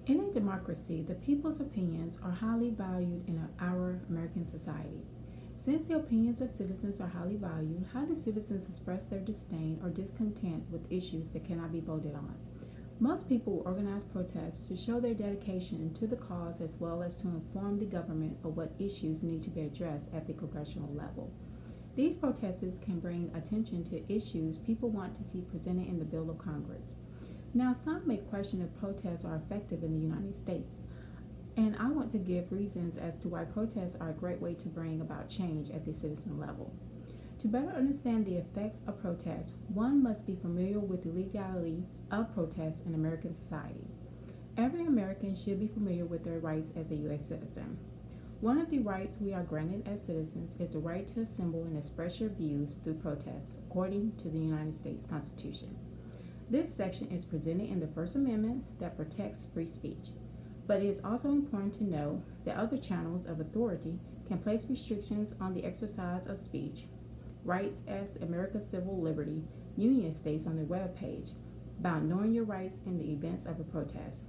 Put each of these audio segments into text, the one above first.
In a democracy, the people's opinions are highly valued in our American society. Since the opinions of citizens are highly valued, how do citizens express their disdain or discontent with issues that cannot be voted on? Most people will organize protests to show their dedication to the cause as well as to inform the government of what issues need to be addressed at the congressional level. These protests can bring attention to issues people want to see presented in the bill of Congress. Now, some may question if protests are effective in the United States, and I want to give reasons as to why protests are a great way to bring about change at the citizen level. To better understand the effects of protests, one must be familiar with the legality of protests in American society. Every American should be familiar with their rights as a U.S. citizen. One of the rights we are granted as citizens is the right to assemble and express your views through protest, according to the United States Constitution. This section is presented in the First Amendment that protects free speech. But it is also important to know that other channels of authority can place restrictions on the exercise of speech, rights as America's Civil Liberty Union states on their webpage, about knowing your rights in the events of a protest.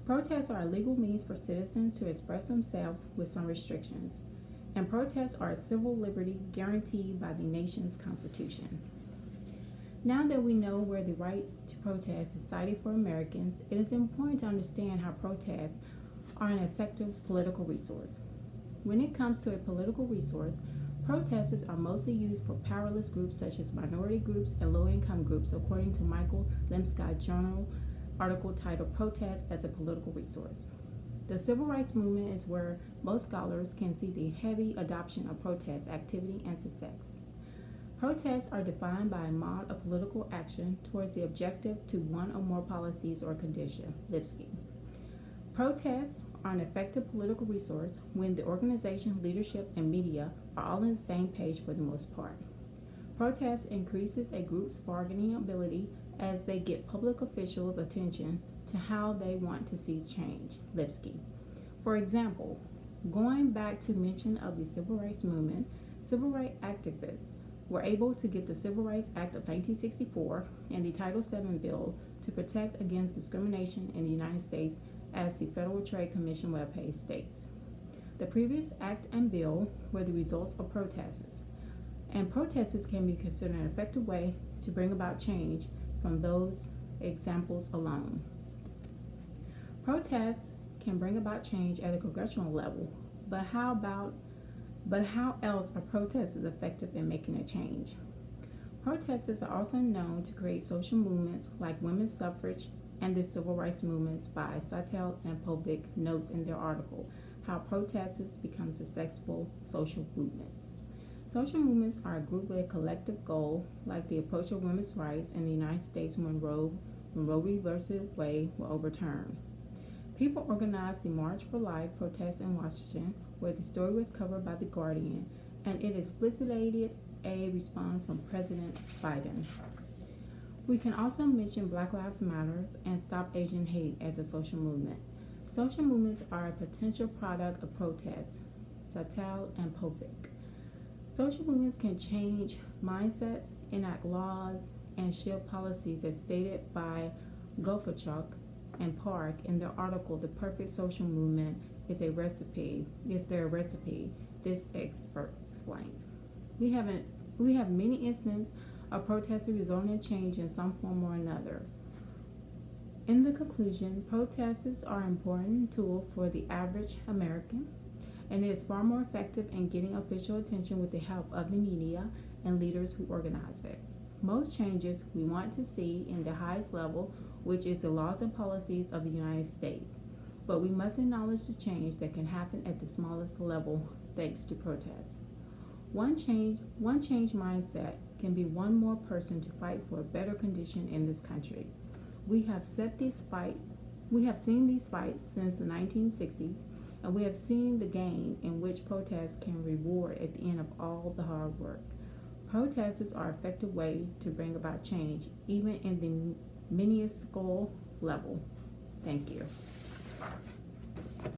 Protests are a legal means for citizens to express themselves with some restrictions, and protests are a civil liberty guaranteed by the nation's Constitution. Now that we know where the rights to protest is cited for Americans, it is important to understand how protests are an effective political resource. When it comes to a political resource, protests are mostly used for powerless groups such as minority groups and low-income groups, according to Michael Lemscott's journal article titled Protest as a Political Resource. The civil rights movement is where most scholars can see the heavy adoption of protest activity and success. Protests are defined by a mode of political action towards the objective to one or more policies or condition, Lipsky. Protests are an effective political resource when the organization, leadership, and media are all on the same page for the most part. Protest increases a group's bargaining ability as they get public officials' attention to how they want to see change, Lipsky. For example, going back to mention of the civil rights movement, civil rights activists were able to get the Civil Rights Act of 1964 and the Title VII bill to protect against discrimination in the United States, as the Federal Trade Commission webpage states. The previous act and bill were the results of protests, and protests can be considered an effective way to bring about change from those examples alone. Protests can bring about change at the congressional level, but how else are protests effective in making a change? Protests are also known to create social movements like women's suffrage and the civil rights movements. By Sattel and Povich notes in their article how protests become successful social movements. Social movements are a group with a collective goal, like the approach of women's rights in the United States when Roe v. Wade were overturned. People organized the March for Life protest in Washington, where the story was covered by The Guardian, and it explicitly a response from President Biden. We can also mention Black Lives Matter and Stop Asian Hate as a social movement. Social movements are a potential product of protests, Sattel and Povich. Social movements can change mindsets, enact laws, and shift policies as stated by Gorbachev and Park in their article The Perfect Social Movement is their recipe, this expert explains. We have many instances of protesters resulting in change in some form or another. In the conclusion, protests are an important tool for the average American, and it is far more effective in getting official attention with the help of the media and leaders who organize it. Most changes we want to see in the highest level, which is the laws and policies of the United States, but we must acknowledge the change that can happen at the smallest level thanks to protests. One change mindset can be one more person to fight for a better condition in this country. We have seen these fights since the 1960s, and we have seen the gain in which protests can reward at the end of all the hard work. Protests are an effective way to bring about change, even in the minuscule level. Thank you.